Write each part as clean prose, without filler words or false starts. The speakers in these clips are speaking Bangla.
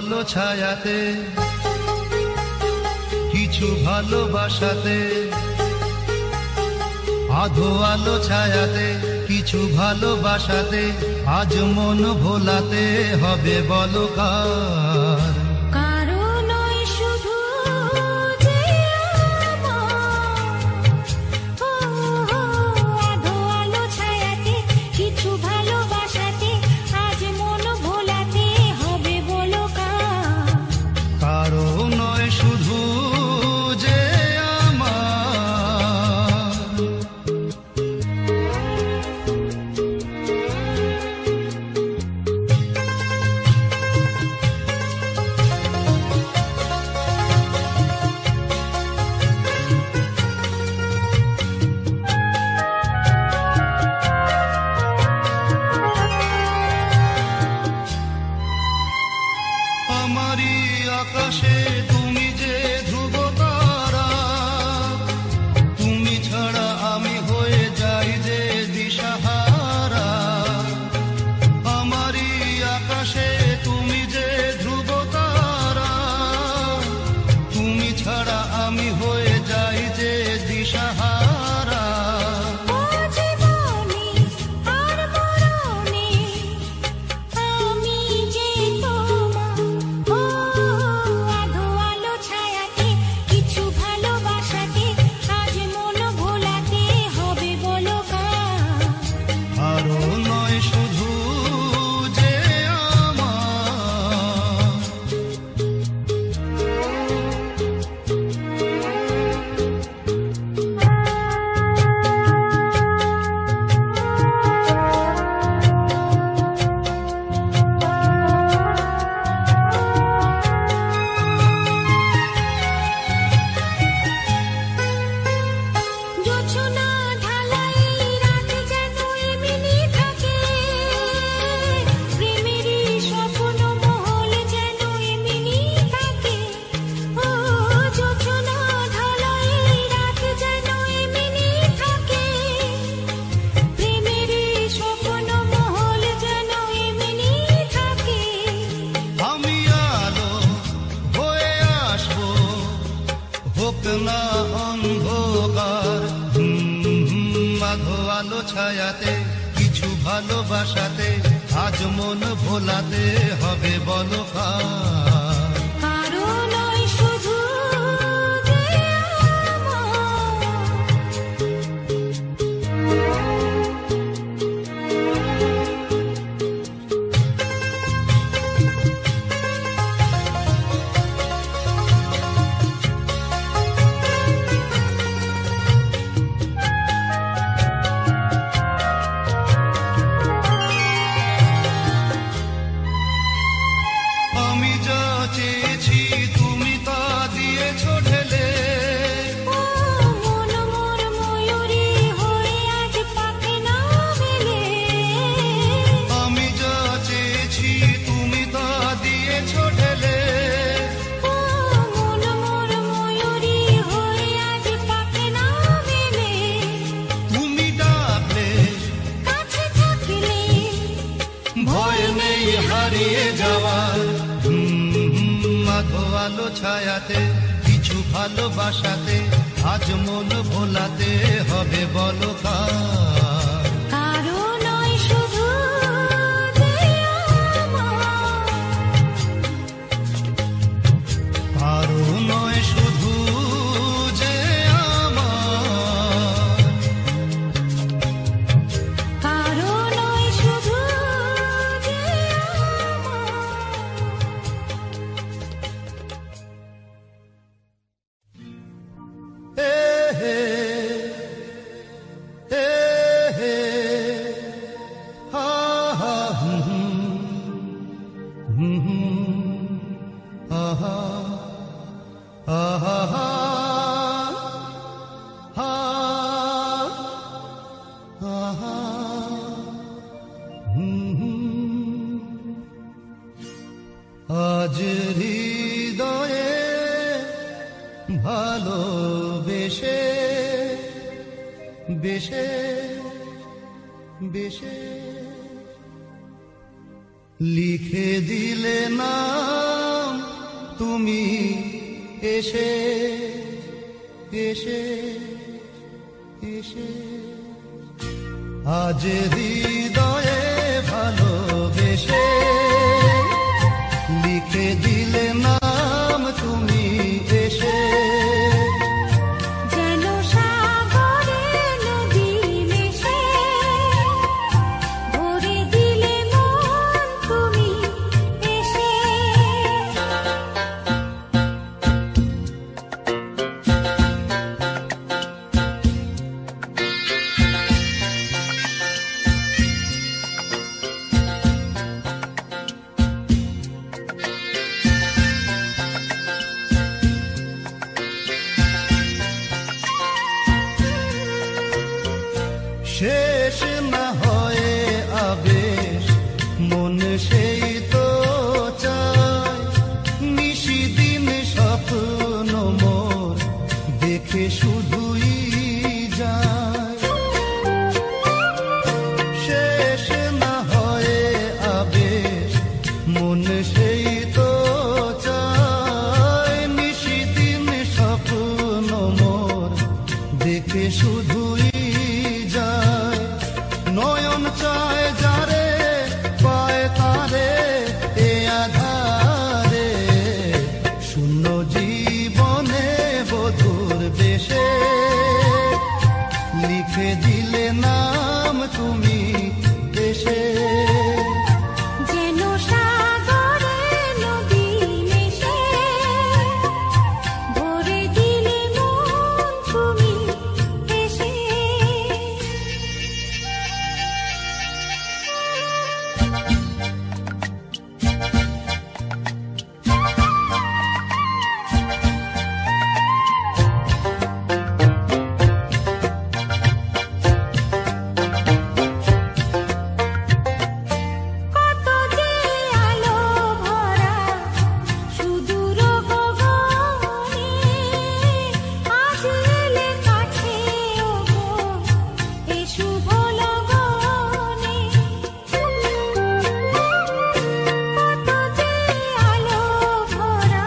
আলো ছায়াতে, কিছু ভালোবাসাতে, আধো আলো ছায়াতে, কিছু ভালোবাসাতে, আজ মন ভোলাতে হবে বলো কার? আকাশে তুমি যে ধ্রুব তারা, তুমি ছাড়া আমি হয়ে যাই যে দিশাহারা। আমারই আকাশে তুমি যে ধ্রুব তারা, তুমি ছাড়া আমি হয়ে যাই যে দিশাহারা। না অন্ধকার আধো আলো ছায়াতে, কিছু ভালোবাসাতে, আজ মন ভোলাতে হবে বলো কার? চেয়েছি তুমি তা দিয়েছো ঢেলে, আমি যা চেয়েছি তুমি তা দিয়েছো ঢেলে। তুমি ডাকলে ভয় নেই হারিয়ে যাওয়ার। আধো আলো ছায়াতে, কিছু ভালোবাসাতে, আজ মন ভোলাতে হবে বলো কার? কারো নয় শুধু যে আমার, কারো নয় শুধু যে আজ হৃদয়ে ভালোবেসে বেশে বেশে লিখে দিলে নাম তুমি এসে এসে এসে আজ হৃদয়ে ভালোবেসে লিখে দিলে নাম তুমি এসে যেন সাগরে নদী মিশে ভরে দিলে মন তুমি এসে শেষ না হয়ে আবেশ মন সেই তো চায় নিশিদিন স্বপ্ন মোর দেখে শুধুই যায় শেষ না হয়ে আবেশ মন সেই তো চায় নিশিদিন স্বপ্ন মোর দেখে শুধুই নয়ন চায় যারে পায় তারে এ আধারে শূন্য জীবনে বধুর বেশে লিখে দিলে নাম তুমি এসে যেন সাগরে নদী মিশে ভরে দিলে মন তুমি এসে কত যে আলো ভরা সুদূর গগনে আজ এলে কাছে ওগো এ শুভ লগনে কত যে আলো ভরা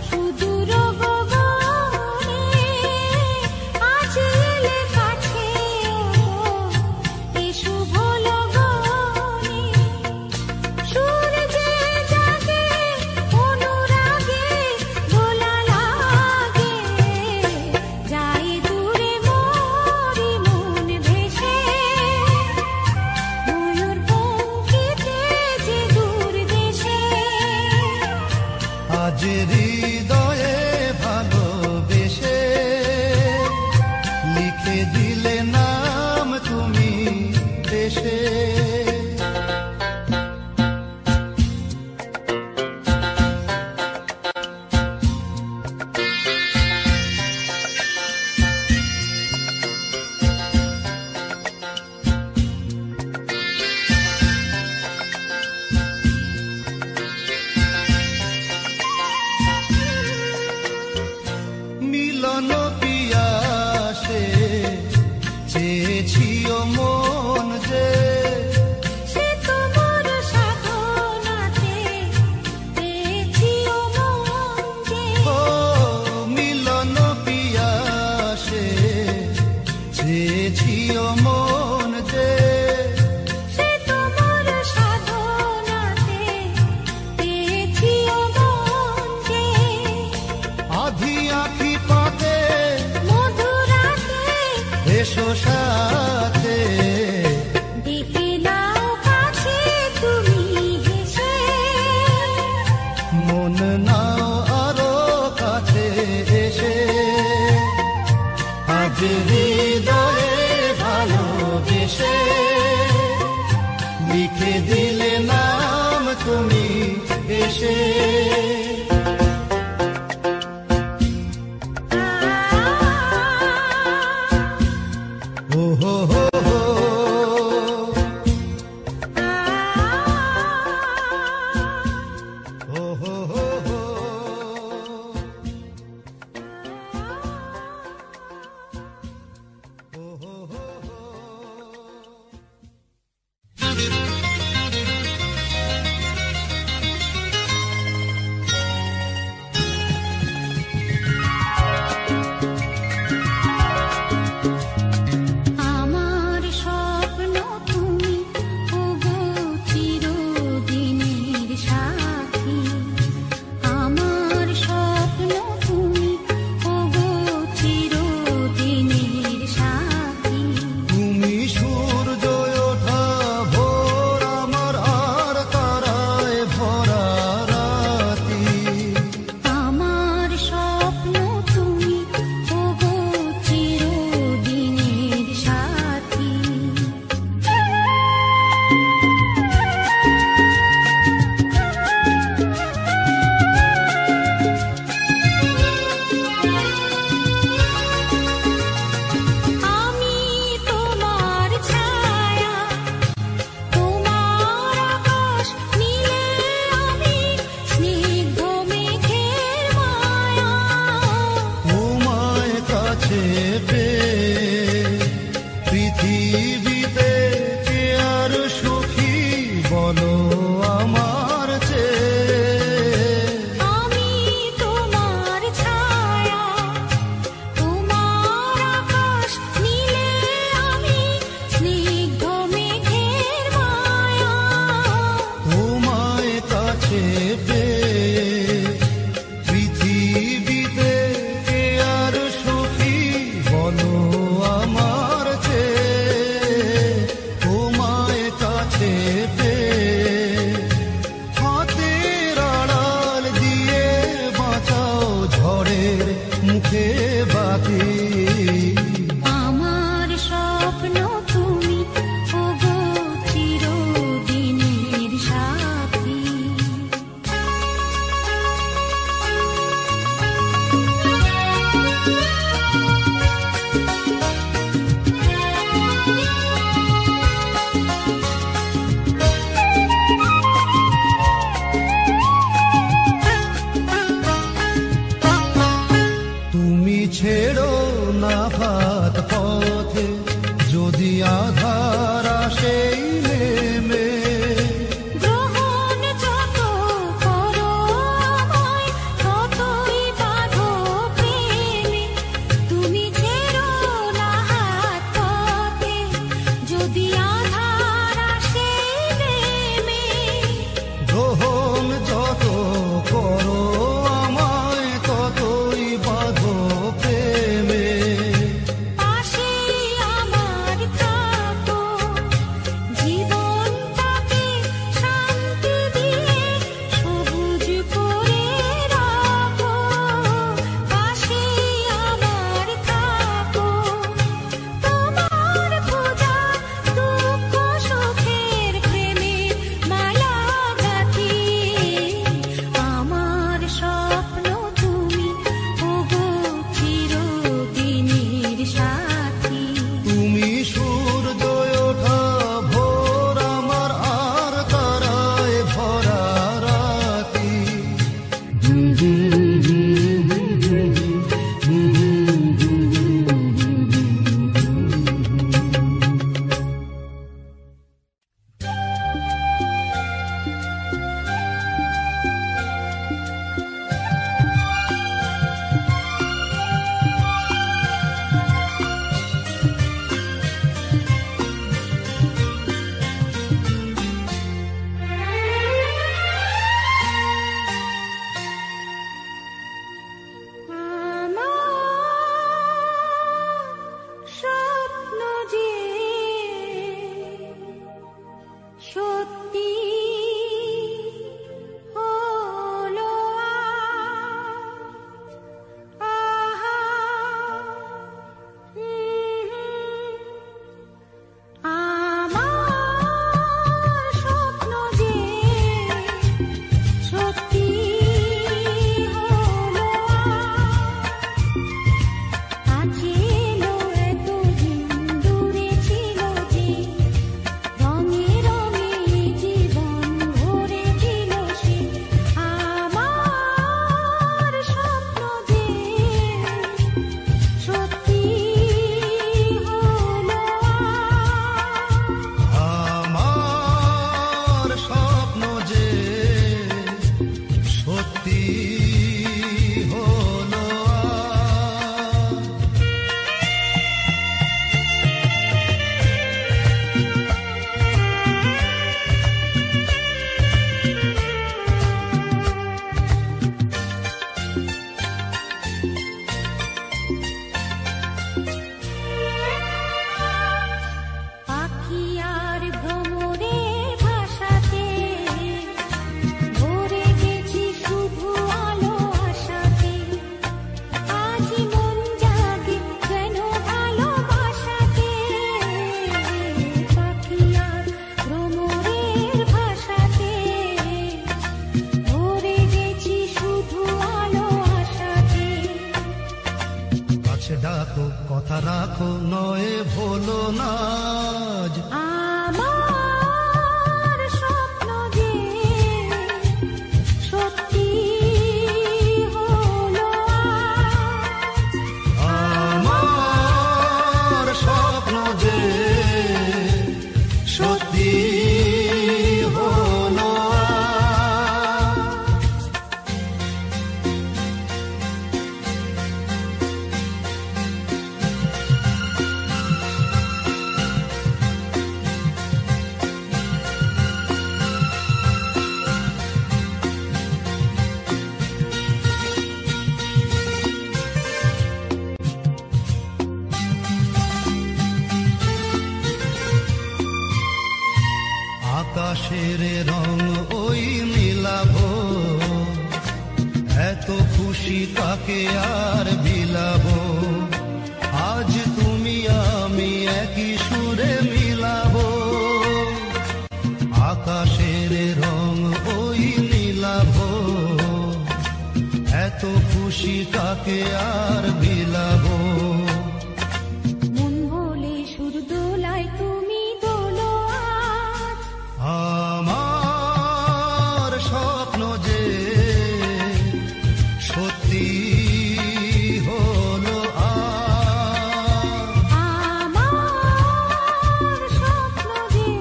সুদূর গগনে আজ এলে কাছে ওগো এ শুভ লগনে সূর্যে জাগে অনুরাগে দোলা লাগে যাই দূরে মোরি মন ভেসে ময়ূর পঙ্খিতে যে দূর দেশে আজ হৃদয়ে ভালোবেসে লিখে দিলে নাম তুমি এসে মিলন পিয়াসে চেয়েছিও মন যে সে তোমার সাধনাতে পেয়েছিও মন যে ও মিলন পিয়াসে চেয়েছিও মন যে সে তোমার সাধনাতে পেয়েছিও মন যে আধি আখি পাতে মধুরাতে এসো সাথে ডেকে নাও কাছে তুমি হেসে মন নাও আরো কাছে এসে আজ হৃদয়ে ভালোবেসে লিখে দিলে নাম তুমি এসে ও হো হো হো ও হো হো হো ও হো হো হো পেয়ে পৃথিবীতে কে আর সুখী বলো আমার চেয়ে। আমি তোমার ছায়া, তোমার আকাশ নীলে আমি স্নিগ্ধ মেঘের মায়া। তোমায় কাছে পেয়ে পৃথিবীতে কে আর সুখী বলো আমার চেয়ে। তোমায় কাছে পেয়ে হাতের আড়াল দিয়ে বাঁচাও ঝড়ের মুখে বাতি। আমার স্বপ্ন তুমি ওগো চিরদিনের সাথী। তুমি ছেড়ো না হাত পথে যদি আধার আসেই নেমে। গ্রহণ যত করো আমায় ততই বাঁধো প্রেমে। তুমি ছেড়ো না হাত পথে যদি আধার আসে নেমে। গ্রহণ যত করো আমায় ততই বাঁধো প্রেমে। পাশে আমার থাকো, জীবনটাকে শান্তি দিয়ে সবুজ করে রাখো। পাশে আমার থাকো, তোমার পূজা দুঃখ সুখের প্রেমে মালা গাঁথি। আমার স্বপ্ন তুমি ওগো চিরদিনের সাথী। তুমি সূর্য ওঠা ভোর আমার আর তারায় ভরা রাতি। আমার স্বপ্ন যে সত্যি হলো আহা, আমার স্বপ্ন যে সত্যি হলো ছিল এতদিন দূরে ছিল যে রঙে রঙে জীবন ভরেছিল সে। আমার স্বপ্ন যে সত্যি হলো আমার স্বপ্ন যে সত্যি হলো পাখি আর ভ্রমরের ভাষাতে ভরে গেছি শুধু আলো আশাতে। আজ মন জাগে যেন ভালোবাসাতে। পাখি আর ভ্রমরের ভাষাতে ভরে গেছি শুধু আলো আশাতে। কাছে ডাকো কথা রাখো নয় ভোলো না আজ। আমার স্বপ্ন যে সত্যি হলো আজ। আমার আকাশের রং ওই মিলাবো, এত খুশি কাকে আর বিলাবো। আজ তুমি আমি একই সুরে মিলাবো, আকাশের রং ওই মিলাবো, এত খুশি কাকে আর বিলাবো। মন বলে সুর দোলায় তুমি দোলো আজ, আমার স্বপ্ন যে সত্যি হলো আজ, আমার স্বপ্ন যে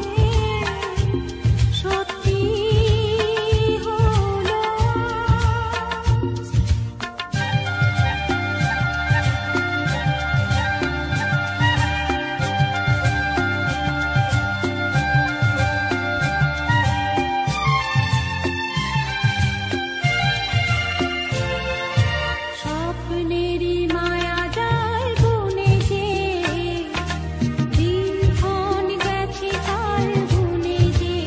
সত্যি হলো আজ। স্বপ্নেরই মায়া জাল বুনে যে দিনক্ষণ গেছে কাল বুনে যে,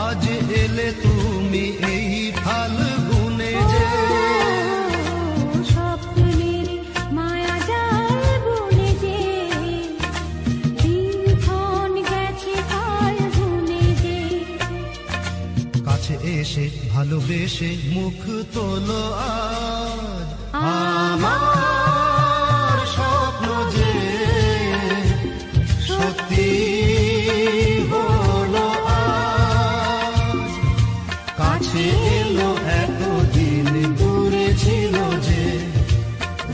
আজ এলে তুমি এই ফাল্গুনে যে। স্বপ্নেরই মায়া জাল বুনে যে দিনক্ষণ গেছে কাল বুনে যে। কাছে এসে ভালোবেসে মুখ তোলো আজ, আমার স্বপ্ন যে সত্যি হলো আজ। কাছে এলো এতদিন দূরে ছিল যে,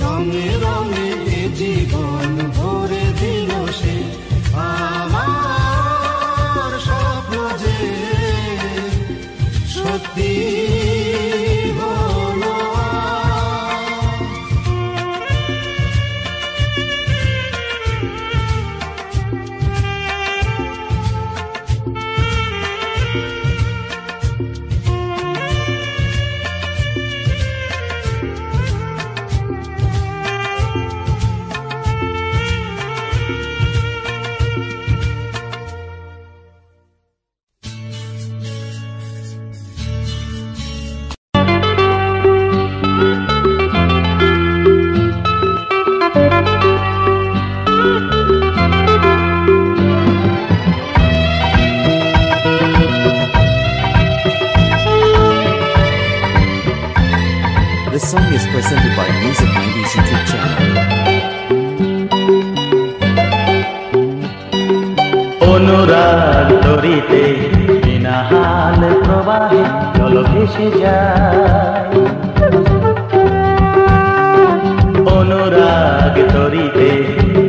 রঙে রঙে এ জীবন ভরে দিল সে। আমার স্বপ্ন যে সত্যি হলো আজ। This song is presented by Music 90s YouTube channel. অনুরাগ তরিতে বিনা হাল প্রবাহে জল ভেসে যায়। অনুরাগ তরিতে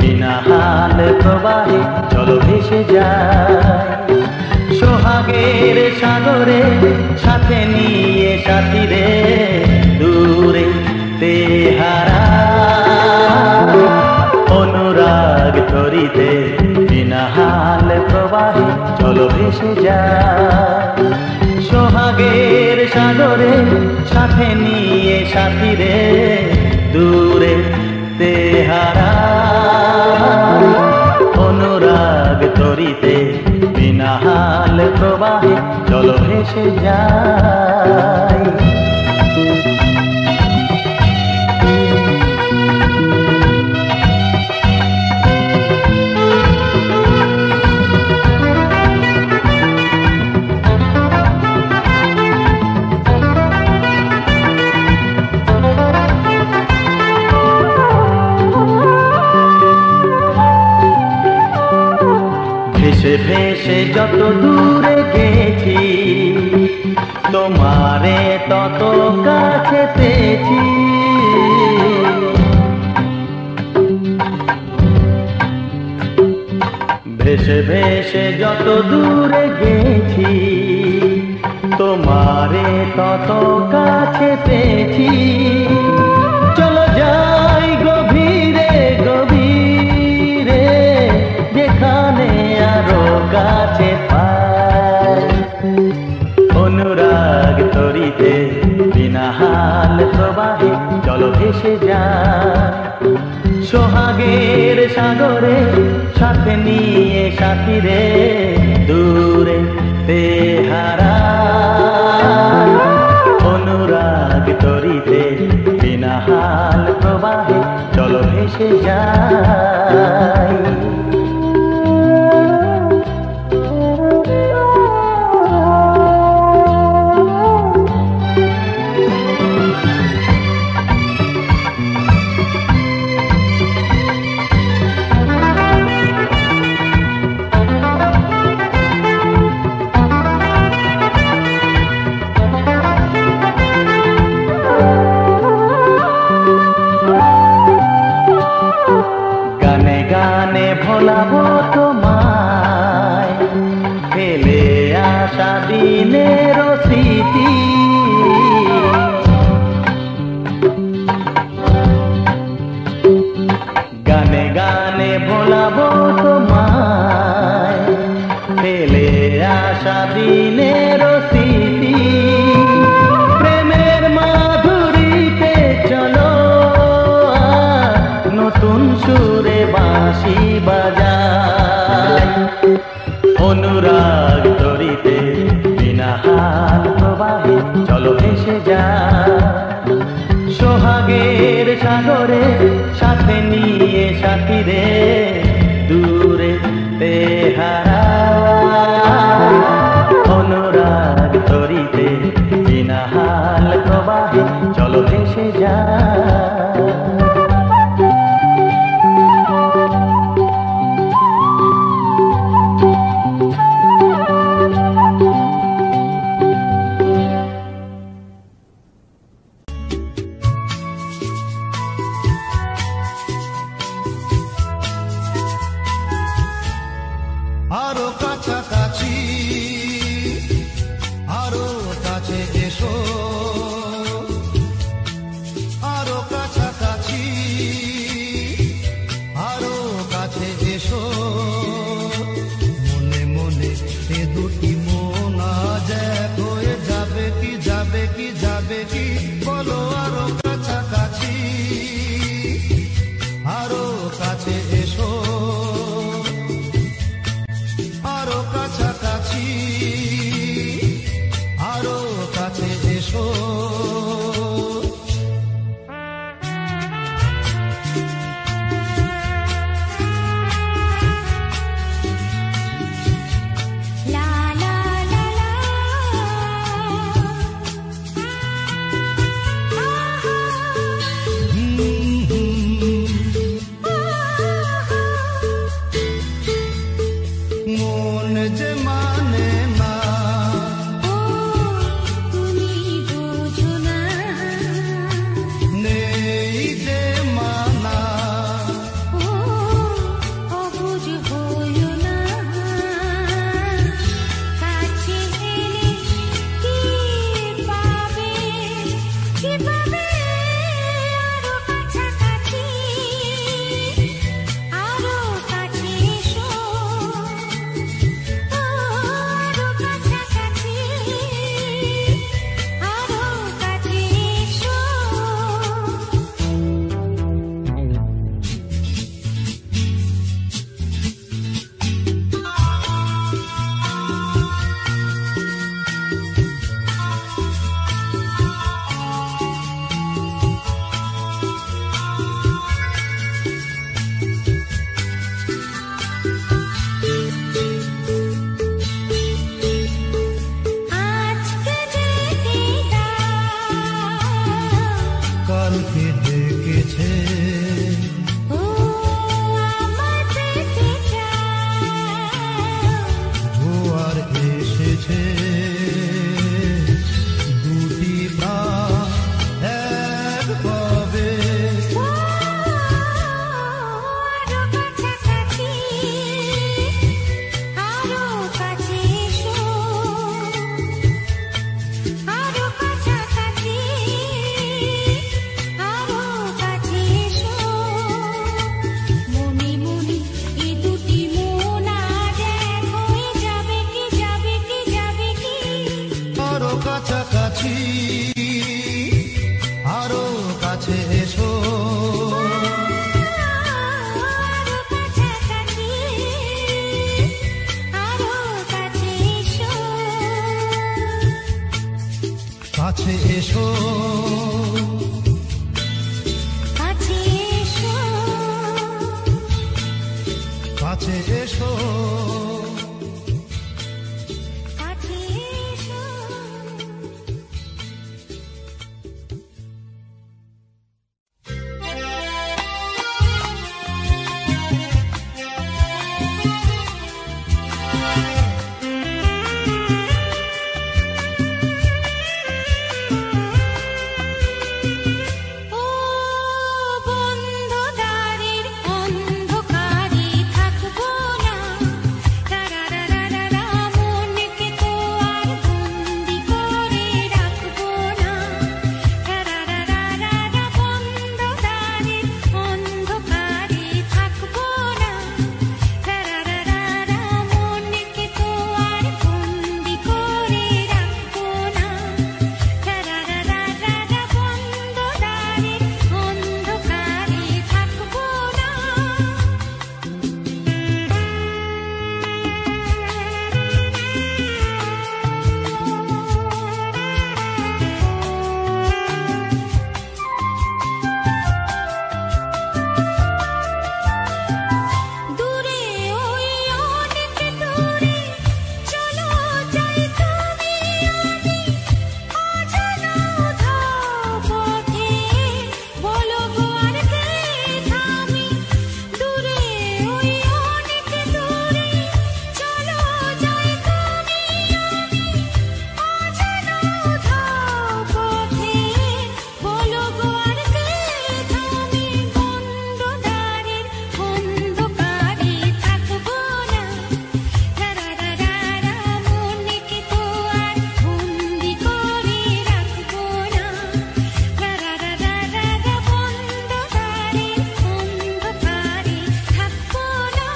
বিনা হাল প্রবাহে জল ভেসে যায়। সোহাগের সাগরে সাথে নিয়ে সাথীরে দূরে তেহারা। অনুরাগ তরিতে বিনা হাল প্রবাহে জল ভেসে যায়। সোহাগের সাগরে সাথে নিয়ে সাথীরে দূরে তেহারা। অনুরাগ তরিতে বিনা হাল প্রবাহে জল ভেসে যায়। ভেসে ভেসে যত দূরে গেছি, তোমারে তত কাছে পেয়েছি। ভেসে ভেসে যত দূরে গেছি, তোমারে তত কাছে পেয়েছি। চলো যাই গভীরে গভীরে, যেখানে আরো কাছে পাই। অনুরাগ তরিতে বিনা হাল প্রবাহে জল ভেসে যায়। সোহাগের সাগরে সাথে নিয়ে সাথীরে দূরে তেহারায় অনুরাগ তরিতে বিনাহাল প্রবাহে চলো ভেসে যাই। গানে গানে ভোলাবো তোমায়, ফেলে আসা দিনের স্মৃতি। গানে গানে ভোলাবো তোমায়, ফেলে আসা দিনের স্মৃতি। প্রেমের মাধুরীতে চলো নতুন সুরে বাঁশি বাজাই। অনুরাগ তরিতে বিনাহাল প্রবাহে চলো ভেসে যাই। সোহাগের সাগরে সাথে নিয়ে সাথীরে দূরে তেহারায় অনুরাগ তরিতে বিনাহাল প্রবাহে চলো ভেসে যাই। কাছে এসো কাছে এসো কাছে এসো কাছে এসো ও বন্ধ দ্বারের অন্ধকারে থাকবো না তারারারারা মনকে তো আর বন্দি করে রাখবো না তারারারারা বন্ধ দ্বারের অন্ধকারে থাকবো না তারারারারা মনকে তো আর বন্দি করে রাখবো না তারারারারা বন্ধ দ্বারের অন্ধকারে থাকবো না দূরে ওই অনেক দূরে চলো যাই তুমি আমি অজানা ধাও পথে বলো গো আর কে থামি দূরে ওই অনেক দূরে চলো যাই তুমি আমি অজানা ধাও পথে বলো গো আর কে থামি বন্ধ দ্বারের অন্ধকারে থাকবো না তারারারারা মনকে তো আর বন্দি করে রাখবো না তারারারারা বন্ধ দ্বারের অন্ধকারে থাকবো না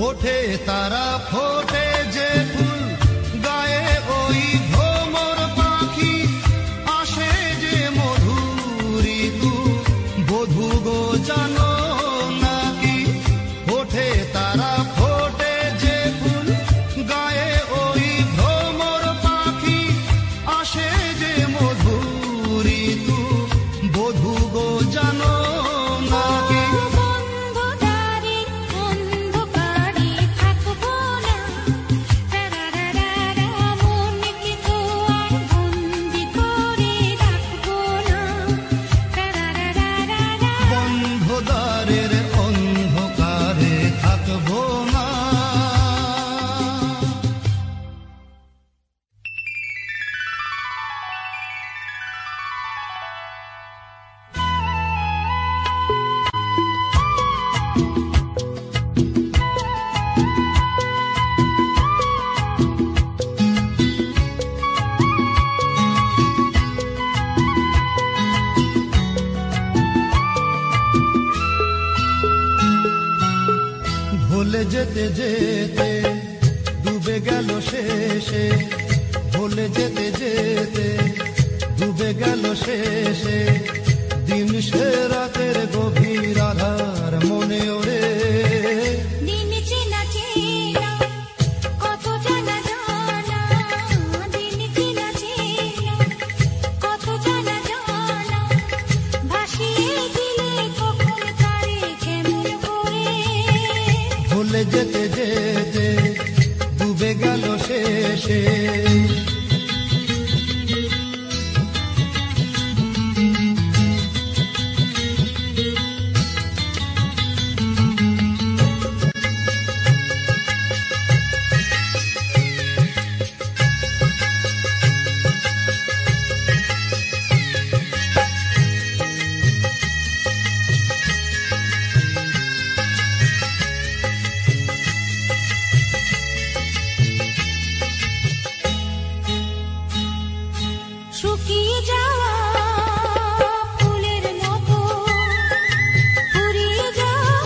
ওঠে তারা ফোটে যে ফুল গায়ে ওই ভ্রমর পাখি আসে যে মধুর ঋতু বধূ গো জানো নাকি ওঠে তারা ফোটে যে ফুল গায়ে ওই ভ্রমর পাখি আসে যে মধুর ঋতু বধূ গো জানো নাকি বন্ধ দ্বারের অন্ধকারে থাকবো না তারারারারা মনকে তো আর বন্দি করে রাখবো না তারারারারা বন্ধ দ্বারের অন্ধকারে থাকবো না ভুলে যেতে যেতে ডুবে গেল শেষে ভুলে যেতে যেতে ডুবে গেল শেষে দিন সে রাতের গভীর আধার মনে ওরে দিন চেনা চেনা কত জানা জানা দিন চেনা চেনা কত জানা জানা ভাসিয়ে দিলে কখন কারে কেমন করে ভুলে যেতে যেতে ডুবে গেল শেষে শুকিয়ে যাওয়া ফুলের মতো ফুরিয়ে যাওয়া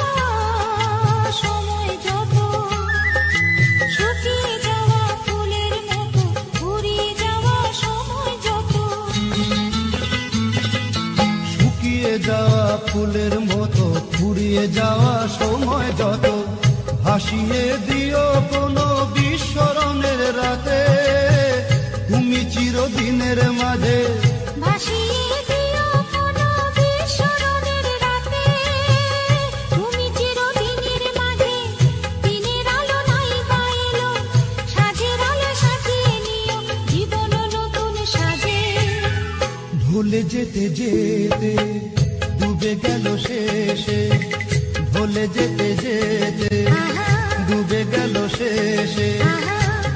সময় যত শুকিয়ে যাওয়া ফুলের মতো ফুরিয়ে যাওয়া সময় যত শুকিয়ে যাওয়া ফুলের মতো ফুরিয়ে যাওয়া সময় যত ভাসিয়ে দিও কোনো বিস্মরণের রাতে দিনের মাঝে ভাসিয়ে দিও কোনো বিস্মরণের রাতে। তুমি চিরদিনের মাঝে দিনের আলো নাই বা এলো, সাঁঝের আলো সাজিয়ে নিও জীবন নতুন সাজে। ভুলে যেতে যেতে ডুবে গেল শেষে, ভুলে যেতে যেতে ডুবে গেল শেষে,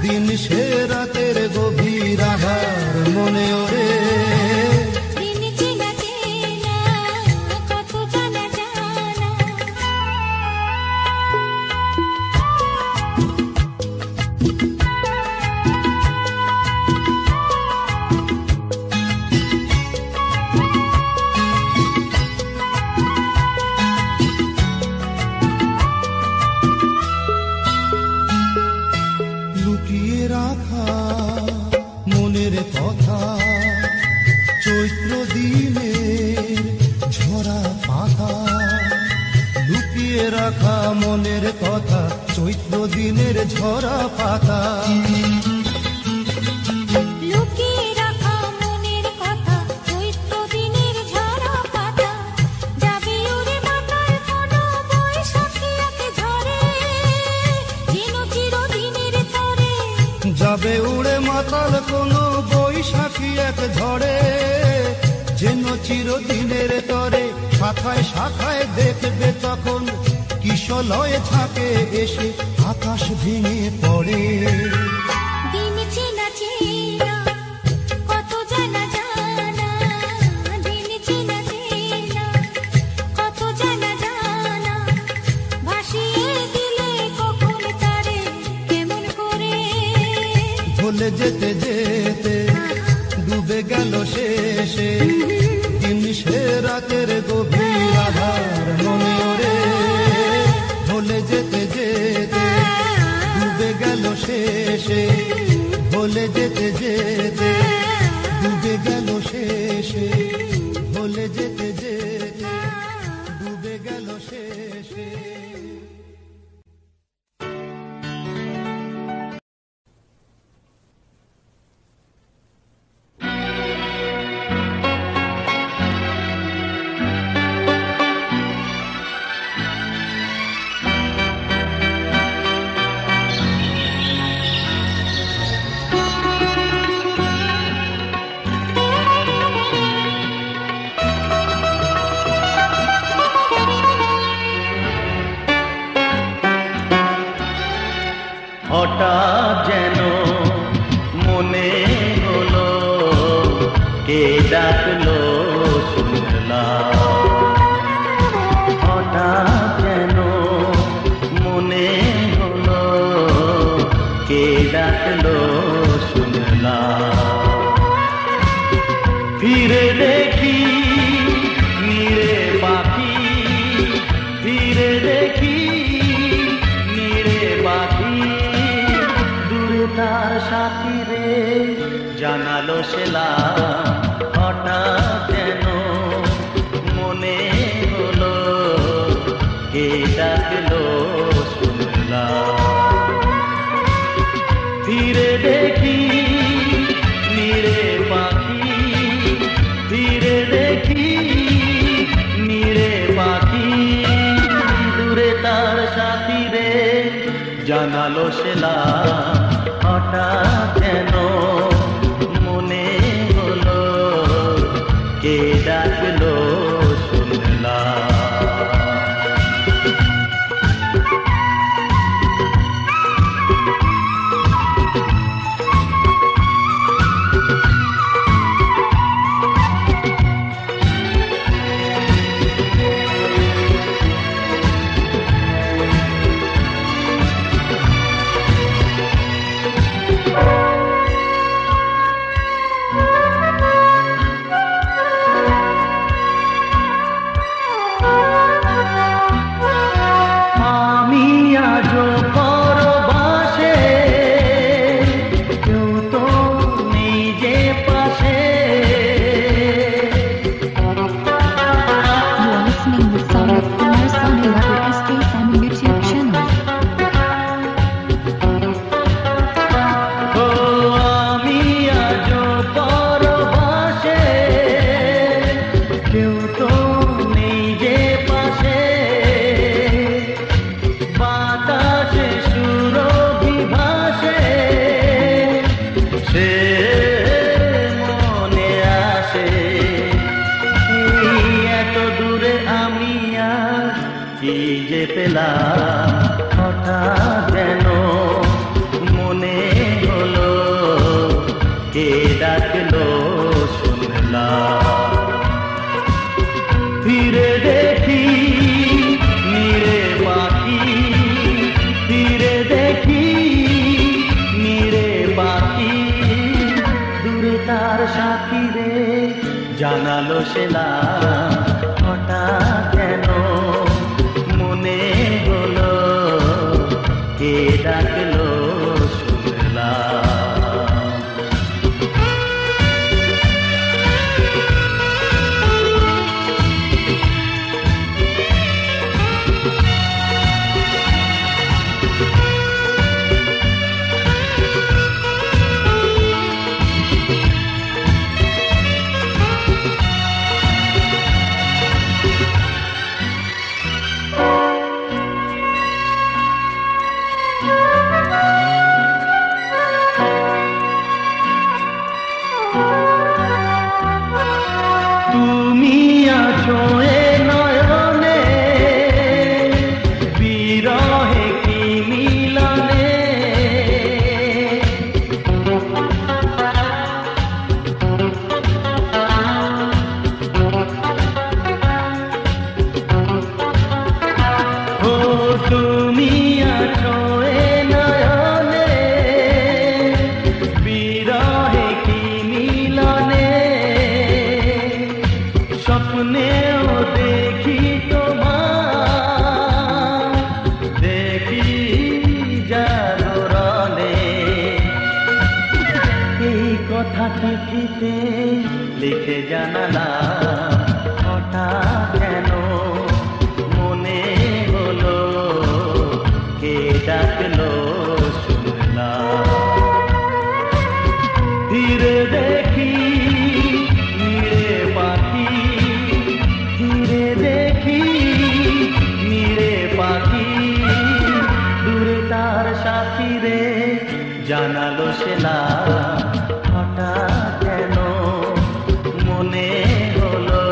দিন সে রাতের গভীর আধার মনে ওরে। দিন চেনা চেনা কত জানা জানা। লুকিয়ে রাখা মনের কথা, চৈত্র দিনের ঝরা পাতা। লুকিয়ে রাখা মনের কথা, চৈত্র দিনের ঝরা পাতা। লুকিয়ে রাখা মনের কথা, চৈত্র দিনের ঝরা পাতা। যাবে উড়ে মাথায় কোনো বৈশাখী এক ঝড়ে, যেন চিরদিনের তরে। যাবে উড়ে মাতাল কোনো বৈশাখী এক ঝড়ে, যেন চিরদিনের তরে। শাখায় শাখায় দেখবে তখন কিশলয় ঝাঁকে এসে আকাশ ভেঙে পড়ে। দিন চেনা চেনা কত জানা জানা। দিন চেনা চেনা কত জানা জানা। ভাসিয়ে দিলে কখন তারে কেমন করে। ভুলে যেতে যেতে ডুবে গেল শেষে, দিন সে রাতের গভীর আধার মনে ওরে। ভুলে যেতে যেতে ডুবে গেল শেষে, ভুলে যেতে যেতে ডুবে গেল শেষে, ভুলে যেতে যেতে ডুবে গেল শেষে। হঠাৎ যেন মনে হলো কে ডাকলো শুনলাম। হঠাৎ যেন মনে হলো কে ডাকলো শুনলাম। ফিরে দেখি নীরে পাখি, ফিরে দেখি নীরে পাখি। দূরে তার সাথী রে জানালো সেলাম। হঠাৎ যেন মনে হলো কে ডাকলো শুনলাম। ফিরে দেখি নীরে পাখি, ফিরে দেখি নীরে পাখি। দূরে তার সাথী রে জানালো সেলাম। হঠাৎ যেন মনে হলো কে ডাকলো শুনলাম। কি যে পেলাম হঠাৎ যেন মনে হলো কে ডাকলো শুনলাম। ফিরে দেখি নিরে পাখি, ফিরে দেখি নিরে পাখি, দূরে তার সাথী রে জানালো সেলা হঠাৎ কেন মনে হলো কে ডাকলো শুনলাম। চিঠিতে লিখে জানালাম হঠাৎ কেন মনে হলো কে ডাকলো শুনলাম। ফিরে দেখি নিরে পাখি, ফিরে দেখি নিরে পাখি, দূরে তার সাথী রে জানালো সেলা হঠাৎ কেন মনে হলো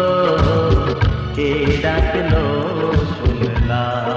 কে ডাকলো শুনলাম।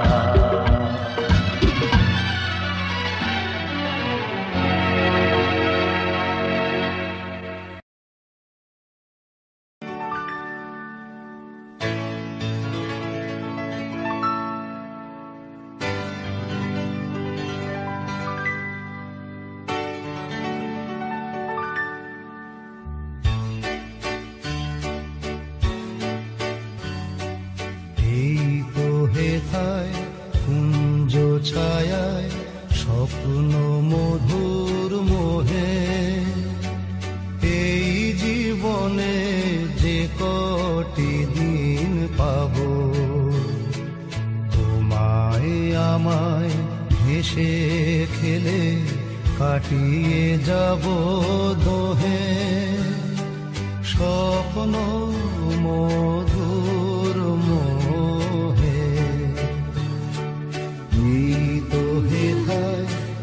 কুঞ্জ ছায়ায় স্বপ্ন মধুর মোহে এই জীবনে যে কটি দিন পাব তোমায় আমায় হেসে খেলে কাটিয়ে যাব দোহে স্বপ্ন মধুর মোহে।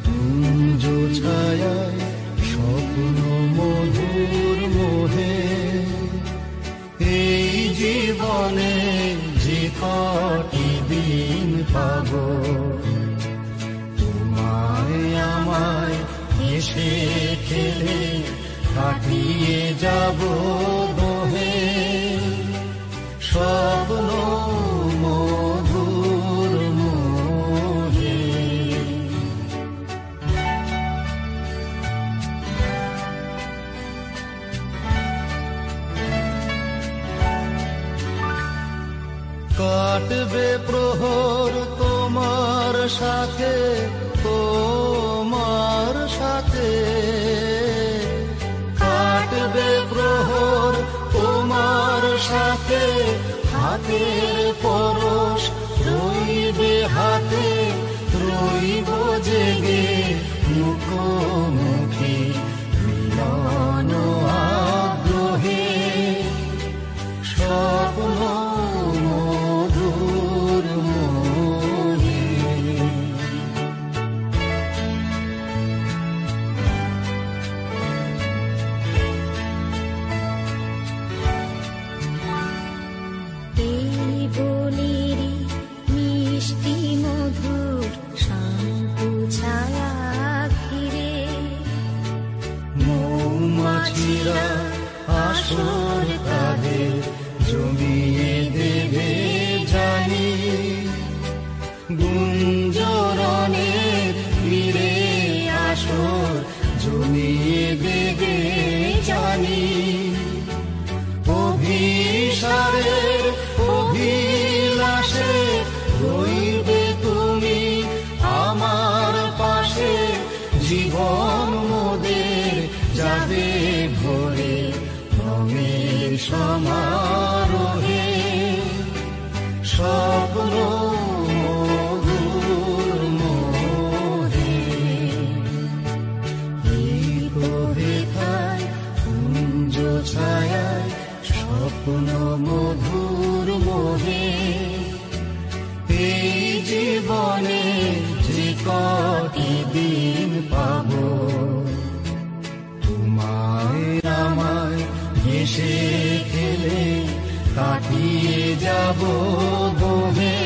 কুঞ্জ ছায়ায় স্বপ্ন মধুর মোহে এই জীবনে যে কটি দিন পাব তোমায় আমায় হেসে খেলে কাটিয়ে যাব দোহে স্বপ্ন মধুর মোহে। কাটবে প্রহর তোমার সাথে, তোমার সাথে কাটবে প্রহর তোমার সাথে, হাতের পরশ রইবে হাতে, রইব জেগে মুখোমুখি মিলন আগ্রহে স্বপ্ন মধুর মোহে। এই বনেরই গুঞ্জরণের তীরে আসর জমিয়ে দেবে জানি। অভিসারের অভিলাষে রইবে তুমি আমার পাশে, জীবন মোদের যাবে ভরে রঙের সমারোহে। স্বপ্ন মধুর মোহে এই প্রভেথায় কুঞ্জ ছায়ায়, স্বপ্ন মধুর মোহে। এই জীবনে যে কটি দিন পাবো, তোমায় আমায় হেসে খেলে কাটিয়ে যাব দোহে।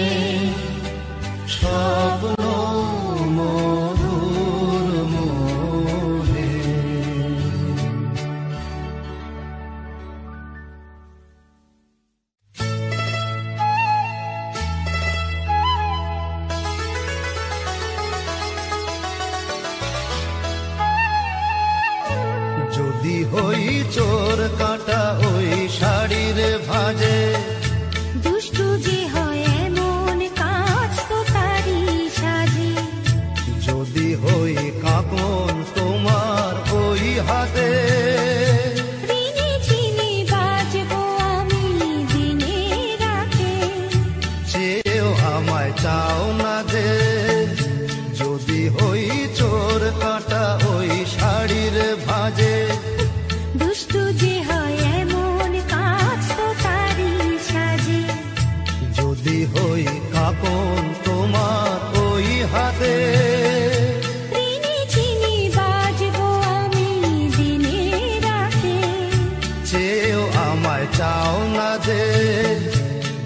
স্বপ্ন মধুর মোহে। যদি হই চোর কাটা ওই শাড়ির ভাজে, দুষ্টু যে হয় এমন কাজ তো তারই সাজে। যদি হই কাঁকন তোমার ওই হাতে, দিনে চিনি বাজবো আমি দিনে রাতে। চেয়েও আমায় চাও না যে। যদি হই চোর কাটা ওই শাড়ির ভাজে, দুষ্টু যে হয় এমন কাজ তো তারই সাজে। যদি হই কাঁকন তোমার ওই হাতে, দিনে চিনি বাজবো আমি দিনে রাতে। চেয়েও আমায় চাও না যে।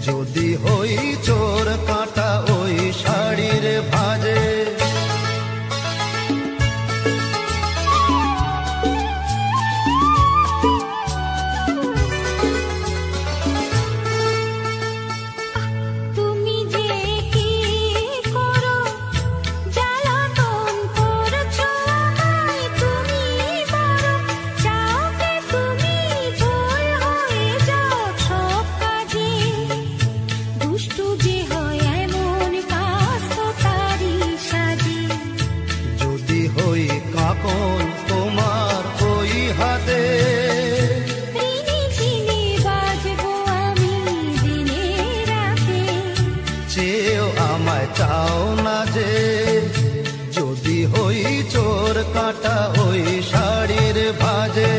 যদি হই চোর কাঁটা ওই শাড়ির ভাজে, তুমি যে কি করো জ্বালাতন করছো আমায়, তুমি বড় চাও যে তুমি ভুল হয়ে যাও সব কাজে। দুষ্টু যে হয় এমন কাজ তো তারই সাজে। যদি হই কাঁকন তোমার ওই হাতে, দিনে চিনি বাজবো আমি দিনে রাতে। চেয়েও আমায় চাও না যে। যদি হই চোর কাঁটা ওই শাড়ির ভাজে,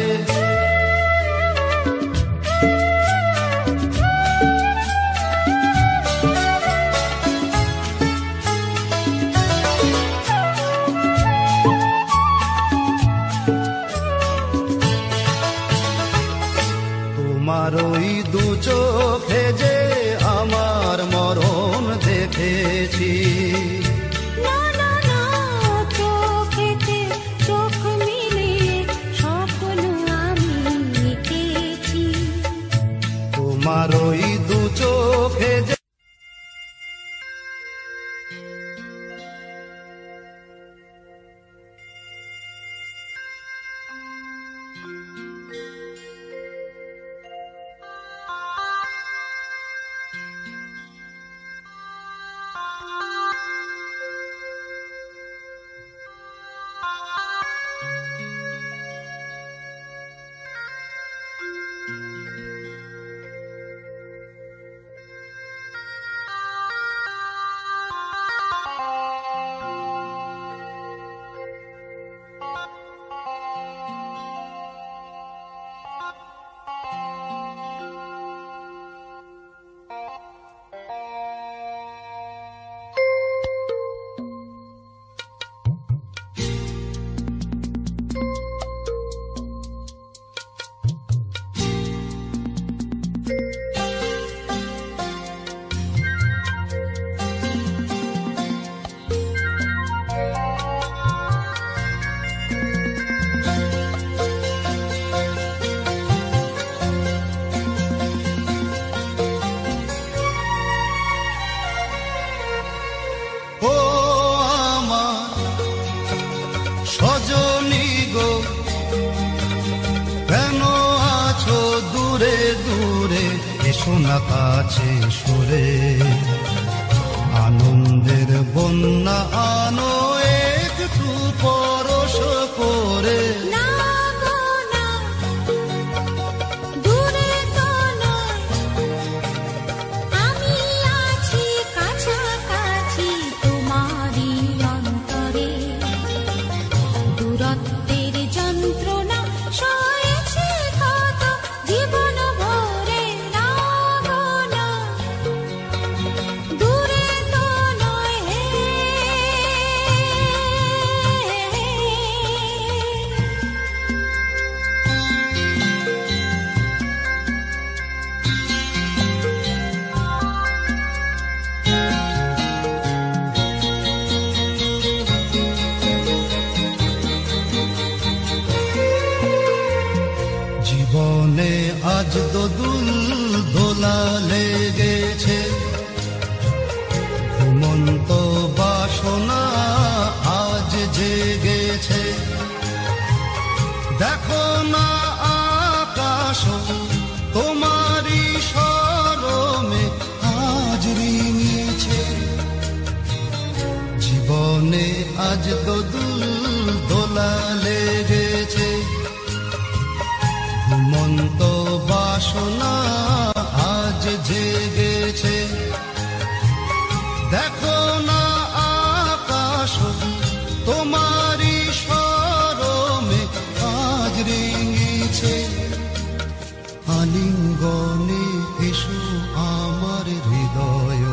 তোমার ওই দু চোখে যে আমার মরণ দেখেছি। না না না চোখেতে চোখ মিলিয়ে স্বপ্ন আমি এঁকেছি। তোমার ওই দু চোখে যে এসো না কাছে সরে, আনন্দের বন্যা আনো একটু পরশ করে। না গো না, দূরে তো নয়, আমি আছি কাছাকাছি তোমারই অন্তরে। দূরত্বের যন্ত্রণা সয়েছি কত জীবন ভরে। না গো না, দূরে তো নয় হে। জীবনে আজ দোদুল দোলা লেগেছে, ঘুমন্ত বাসনা আজ জেগেছে। দেখো না আকাশ তোমারই শরমে আজ রিঙেছে। জীবনে আজ দোদুল দোলা লেগেছে, ঘুমন্ত বাসনা আজ জেগেছে। দেখো না আকাশ তোমারই শরমে আজ রেঙেছে। আলিঙ্গনে এসো আমার হৃদয়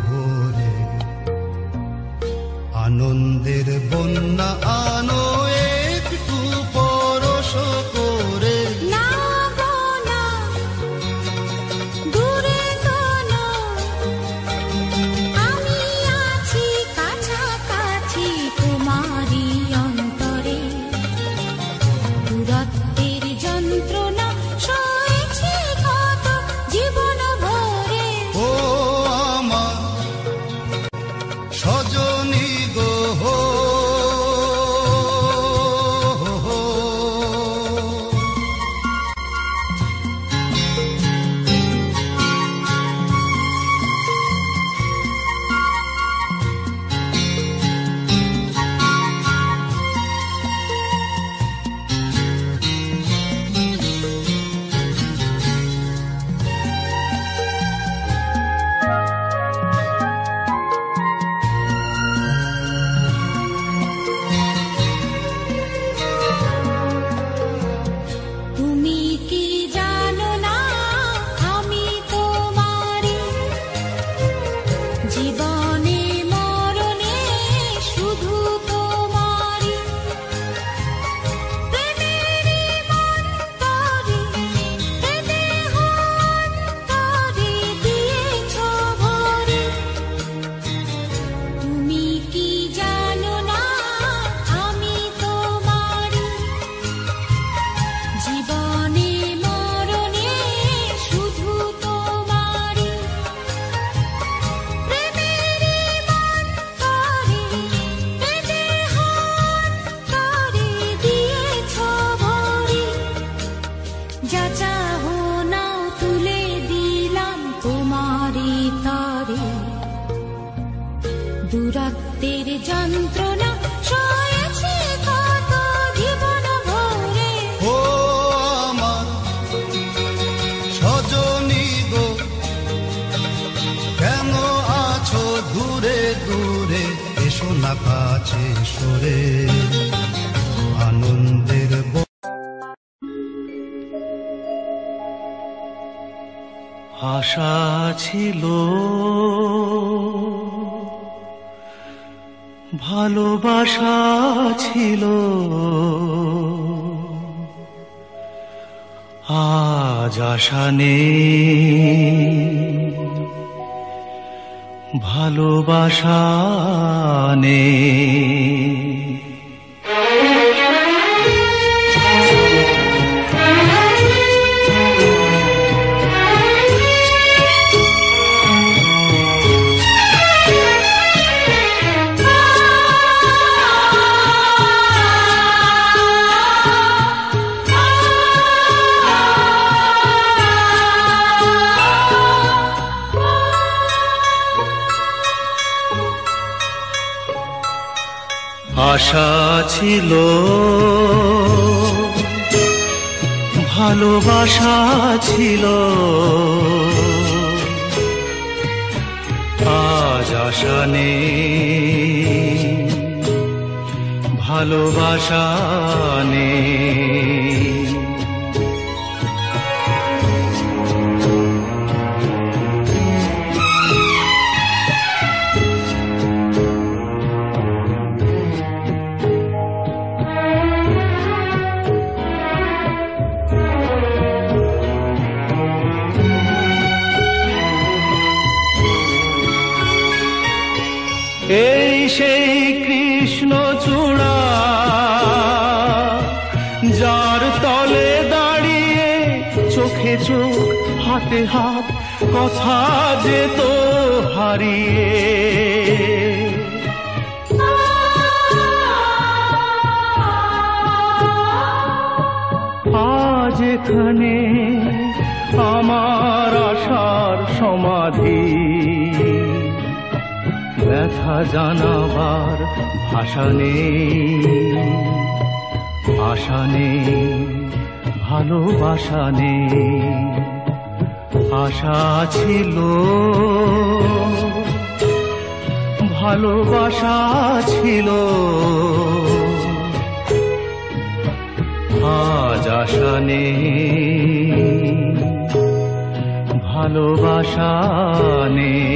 ভরে, আনন্দের বন্যা আনো একটু পরশ করে। না গো না, দূরে তো নয়, আমি আছি কাছাকাছি তোমারই অন্তরে। দূরত্বের যন্ত্রণা সয়েছি কত জীবন ভরে। ও আমার সজনী গো, তুমি কি জানো না আমি তোমারই, জীবনে মরণে শুধু তোমারই। প্রেমেরই মন্তরে এ দেহ অন্তরে দিয়েছ ভরে। তুমি কি জানো না আমি তোমারই, জীবনে মরণে শুধু তোমারই। প্রেমেরই মন্তরে এ দেহ অন্তরে দিয়েছ ভরে। যা চাহো নাও তুলে দিলাম তোমারই তরে। দূরত্বের যন্ত্রণা সয়েছি কত জীবন ভরে। ও আমার সজনী গো, কেন আছো দূরে দূরে, এসো না কাছে সরে, আনন্দের আশা ছিল, ভালোবাসা ছিল, আজ আশা নেই, ভালোবাসা নেই। আশা ছিল, ভালোবাসা ছিল, আজ আশা নেই, ভালোবাসা নেই। এই সেই কৃষ্ণচূড়া, যার তলে দাঁড়িয়ে চোখে চোখ হাতে হাত কথা যেত হারিয়ে। আজ এখানে আমার আশার সমাধি, ব্যথা জানাবার ভাষা নেই, আশা নেই, ভালোবাসা নেই। আশা ছিল, ভালোবাসা ছিল, আজ আশা নেই, ভালোবাসা নেই।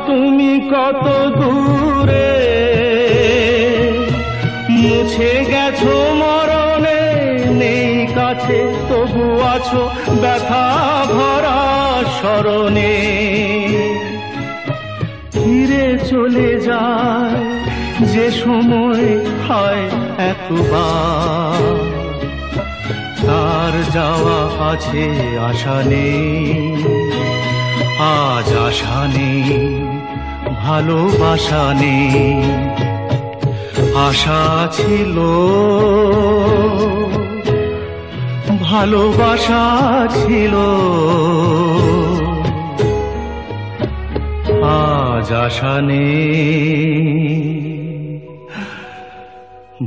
তুমি কত দূরে মুছে গেছো মরণে, নেই কাছে তবু আছো ব্যথা ভরা স্মরণে। ফিরে চলে যায় যে সময় হয় একবার, তার যাওয়া আছে আশা নেই, আজ আশা নেই, ভালোবাসা নেই। আশা ছিল, ভালোবাসা ছিল, আজ আশা নেই,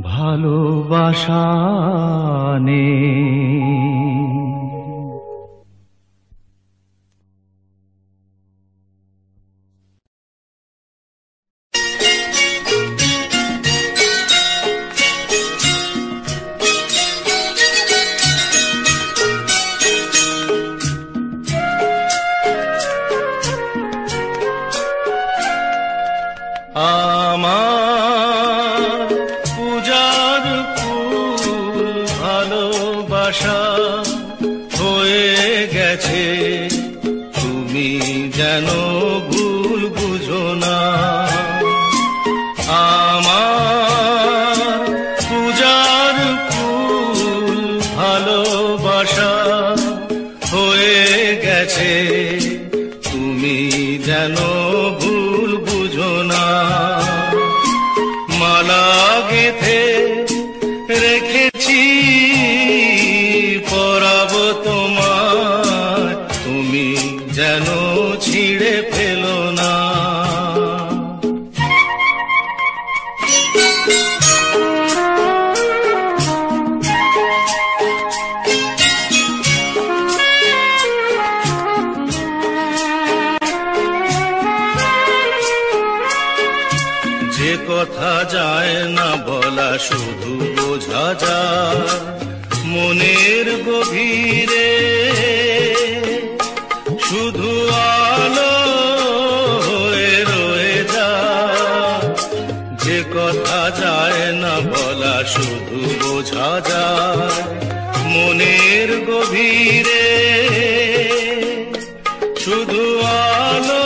ভালোবাসা নেই। আমার পূজার ফুল ভালোবাসা হয়ে গেছে, তুমি যেন ভুল বুঝো না। আমার পূজার ফুল ভালোবাসা হয়ে গেছে, তুমি যেন ভুল বুঝো না। মালা গেঁথে রেখেছি পরাবো তোমার, তুমি যেন ছিঁড়ে ফেলো না। যে কথা যায় না বলা শুধু বোঝা যায় মনের গভীরে, শুধু আলো হয়ে রয়ে যায়। যে কথা যায় না বলা শুধু বোঝা যায় মনের গভীরে, শুধু আলো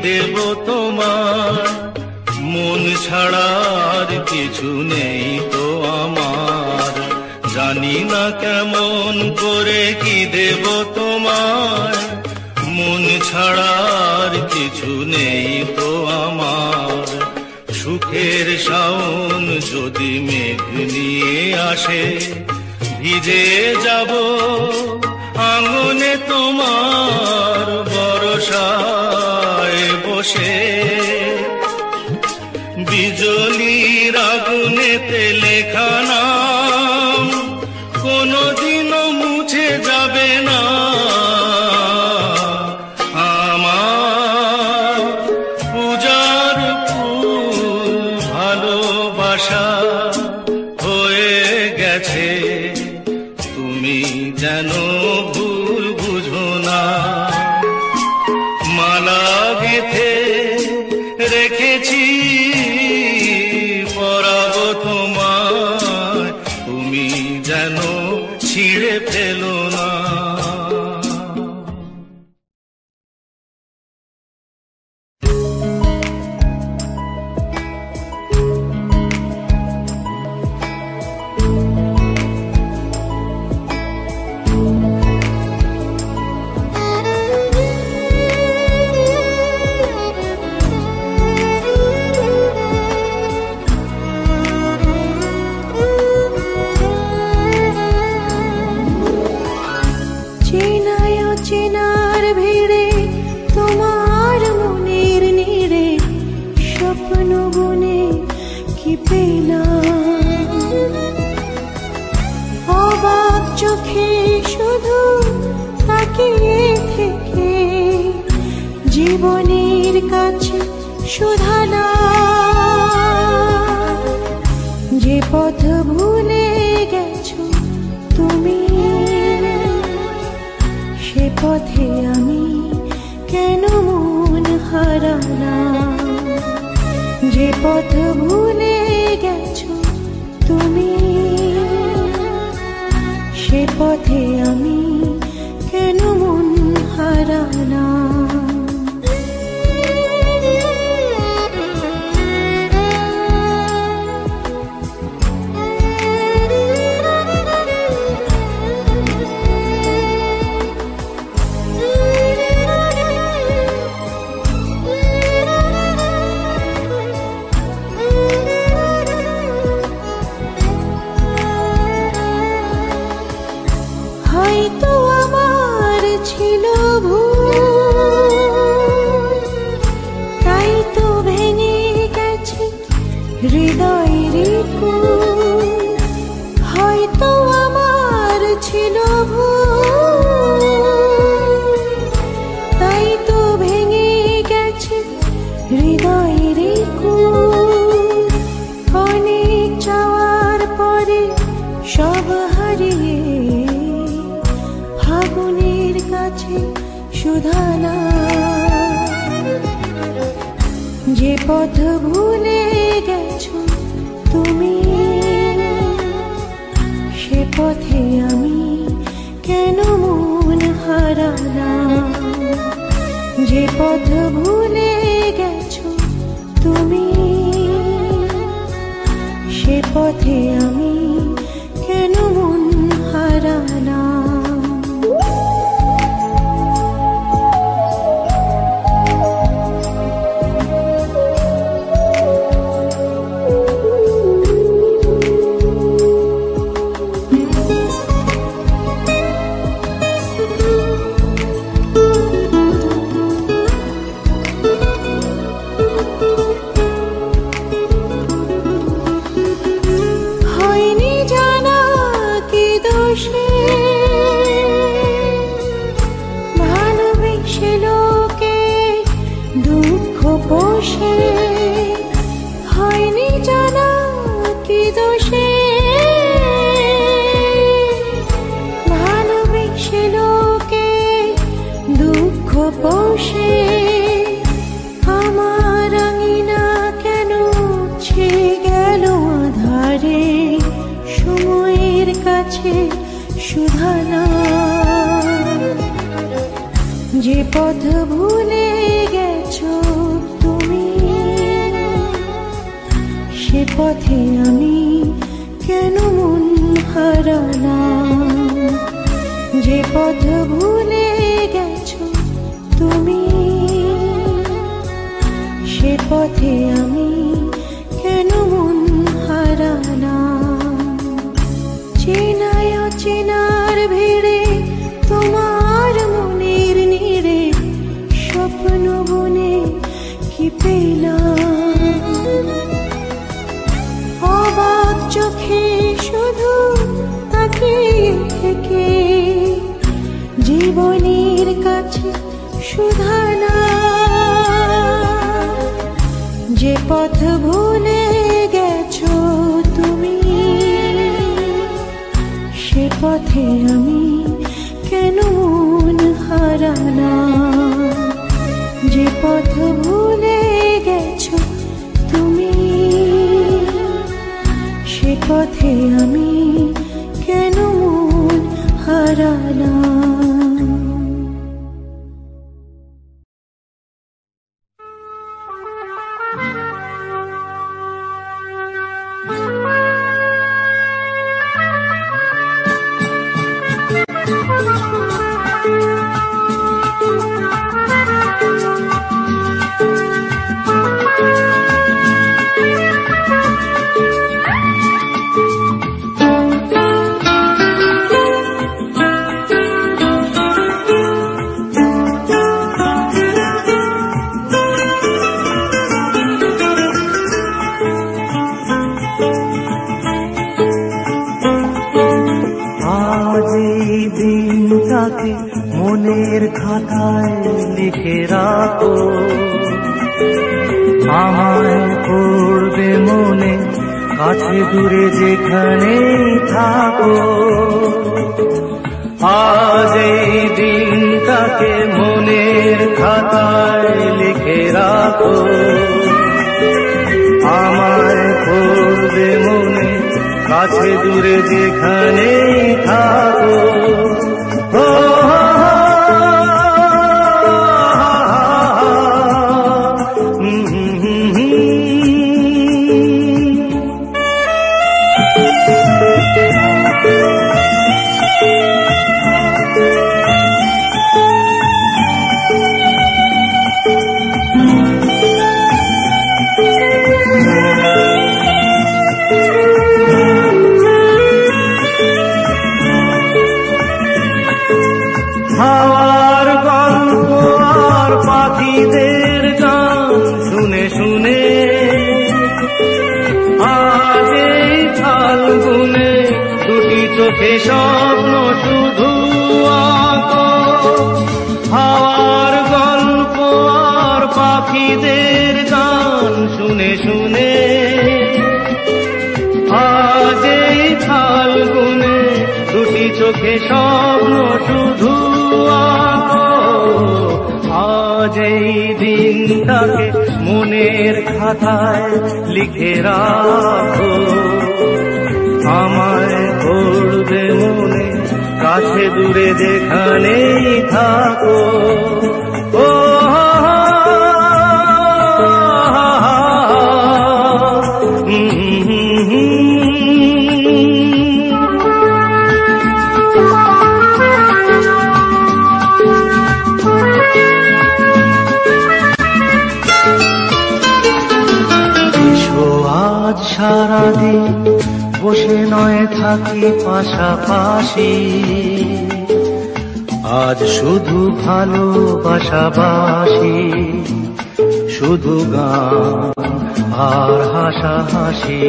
দেব তোমার, মন ছাড়ার কিছু নেই তো আমার। জানি না কেমন করে কি দেব তোমার, মন ছাড়ার কিছু নেই তো আমার। সুখের শাওন যদি মেঘ নিয়ে আসে, ভিজে যাব আঙনে তোমার বরসায় বসে। বিজলির আগুনেতে লেখা নাম কোনদিনও মুছে যাবে না আমার। পূজার ফুল ভালোবাসা হয়ে গেছে, তুমি যেন ভুল বুঝো না। মালা গেঁথে রেখেছি পরাবো তোমায়, তুমি যেন ছিঁড়ে ফেলো না। চেনার ভিড়ে তোমার মনের নীড়ে স্বপ্ন বুনে কি পেলাম। অবাক চোখে শুধু তাকিয়ে থেকে জীবনের কাছে শুধালাম। যে পথ ভুলে গেছো তুমি, সে পথে আমি কেন মন হারালাম। যে পথ ভুলে গেছো তুমি, সে পথে আমি কেন মন হারালাম। হয়তো আমার ছিল ভুল, তাই তো ভেঙে গেছে হৃদয়ের কুল। হয়তো আমার ছিল ভুল, তাই তো ভেঙে গেছে হৃদয়ের কুল। অনেক চাওয়ার পরে সব হারিয়ে ফাগুনের কাছে শুধালাম। যে পথ ভুলে গেছো তুমি, সে পথে আমি কেন মন হারালাম। যে পথ ভুলে গেছো তুমি, সে পথে আমি কেন মন হারালাম। হয়নি জানা কি দোষে ভালোবেসে লোকে দুঃখ পোষে। হয়নি জানা কি দোষে ভালোবেসে লোকে দুঃখ পোষে। আমার আঙিনা কেন ছেয়ে গেল আধারে, সময়ের কাছে শুধালাম। যে পথ ভুলে গেছো তুমি, সে পথে আমি কেন মন হারালাম, যে পথ ভুলে গেছো তুমি, সে পথে আমি কেন মন হারালাম। চেনায় অচেনার ভিড়ে তোমার মনের নিড়ে স্বপ্ন বনে কি পেলাম, অবাক চোখে শুধু তাকিয়ে থেকে জীবনের কাছে শুধানা, যে পথ ভুলে গেছো তুমি, সে পথে আমি কেন মন হারালাম, যে পথ ভুলে গেছো তুমি, সে পথে আমি কেন মন হারালাম। মনের খাতায় লিখে রাখো, আমায় করবে মনে কাছে দূরে যেখানে থাকো। আজ এই দিনটাকে মনের খাতায় লিখে রাখো, আমায় করবে মনে কাছে দূরে যেখানে থাকো। হাওয়ার গল্প আর পাখিদের গান শুনে শুনে আজ এই ফাল্গুনে দুটি চোখে স্বপ্ন শুধু আঁকো। হাওয়ার গল্প আর পাখিদের গান শুনে শুনে আজ এই ফাল্গুনে দুটি চোখে স্বপ্ন শুধু আঁকো। আজ এই দিনটাকে মনের খাতায় লিখে রাখো, আমায় করবে মনে কাছে দূরে যেখানেই থাকো। ও সারাদিন বসে নয় থাকি পাশাপাশি, আজ শুধু ভালোবাসাবাসি, শুধু গান আর হাসাহাসি।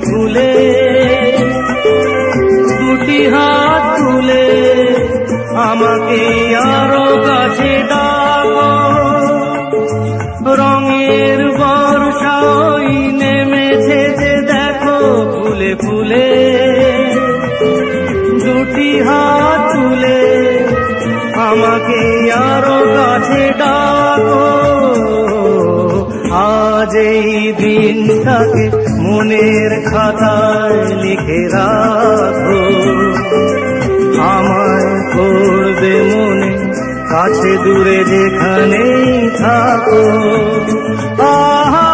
ফুলে দুটি হাত তুলে আমাকে আরো কাছে ডাকো, রঙের বর্ষায় নেমেছে যে দেখো ফুলে ফুলে আমাকে আরো কাছে ডাকো, আজ এই দিনটাকে মনের খাতায় লিখে রাখো। আমায় করবে মনে কাছে দূরে যেখানেই থাকো। আহা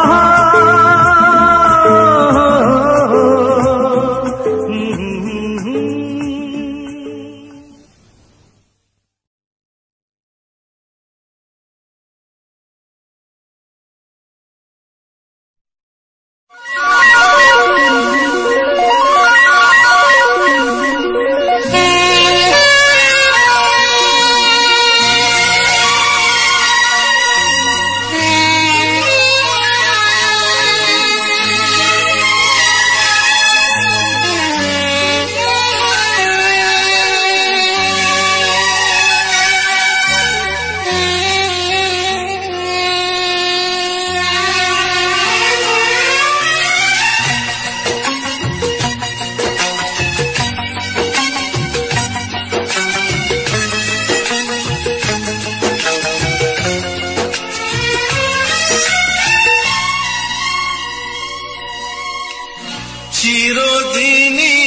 চিরদিনই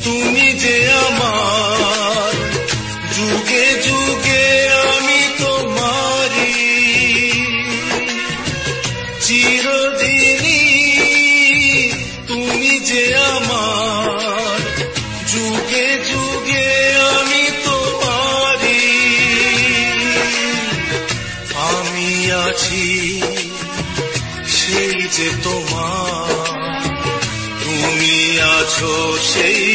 তুমি যে আমার, যুগে যুগে আমি তোমারি। চিরদিনই তুমি যে আমার, যুগে যুগে আমি তোমারি। আমি আছি সেই যে তোমার, তুমি আছো সেই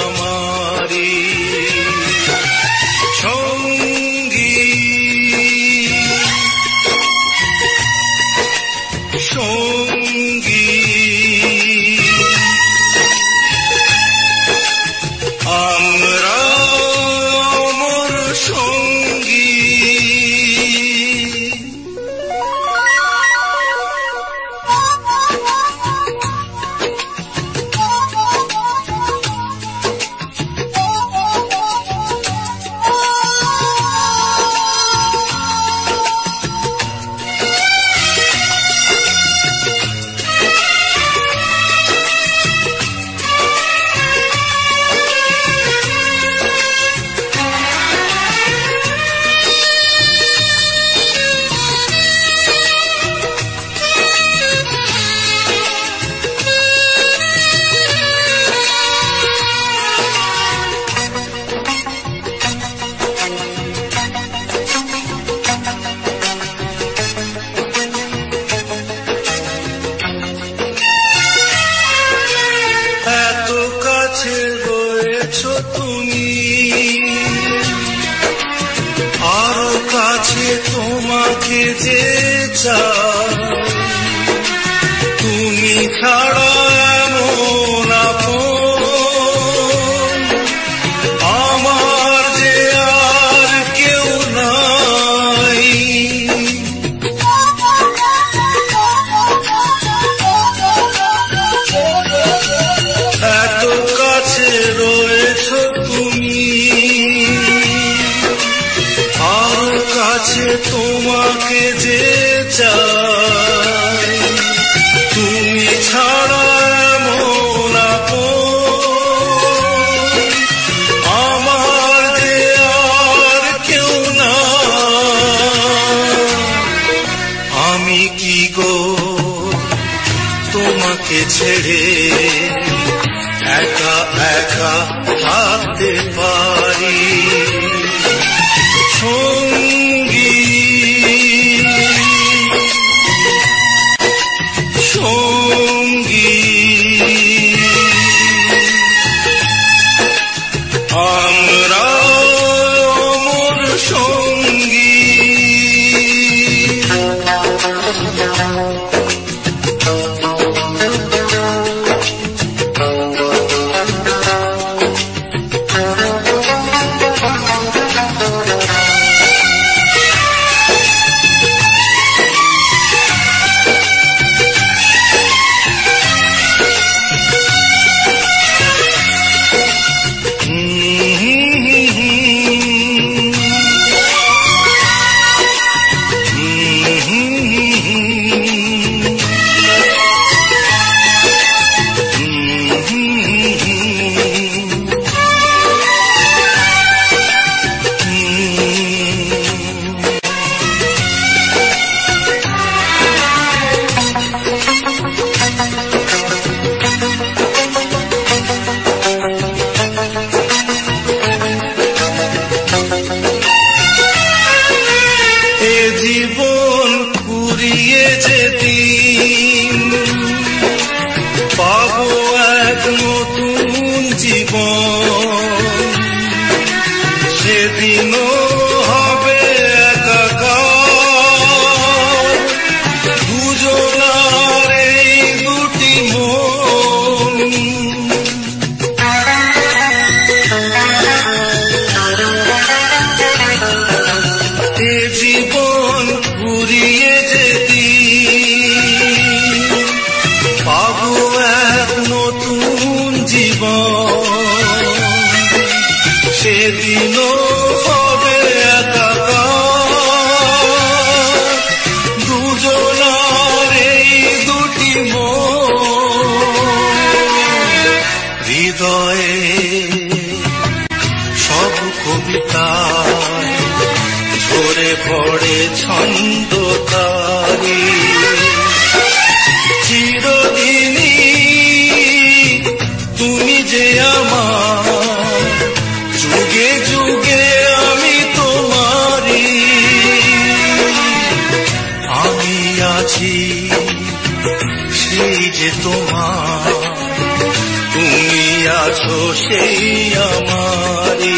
আমারি সঙ্গী। সঙ্গী আমরা অমর সঙ্গী। তুমি আরো কাছে তোমাকে যে চাই, তুমি ছাড়া এমন আপন আমার যে আর কেউ নাই। এত কাছে রয়েছো তুমি, আর কাছে তোমাকে যে চাই, তুমি ছাড়া এমন আপন আমার যে আর কেউ না। আমি কি গো তোমাকে ছেড়ে একা একা থাকতে পারি সঙ্গী। সঙ্গী আমরা অমর সঙ্গী। সেদিনও হবে একাকার দুজনার এই দুটি মন। এ জীবন ঘুরিয়ে যেতি পাবো এক নতুন জীবন, সেদিনও হবে একাকার দুজনার এই দুটি মন। হৃদয়ে সব কবিতায় ঝরে পড়ে ছন্দ তারি, চিরদিনই তুমি যে আমার, যুগে যুগে আমি তোমারি। আমি আছি সেই যে তোমার, তুমি আছো সেই আমারি।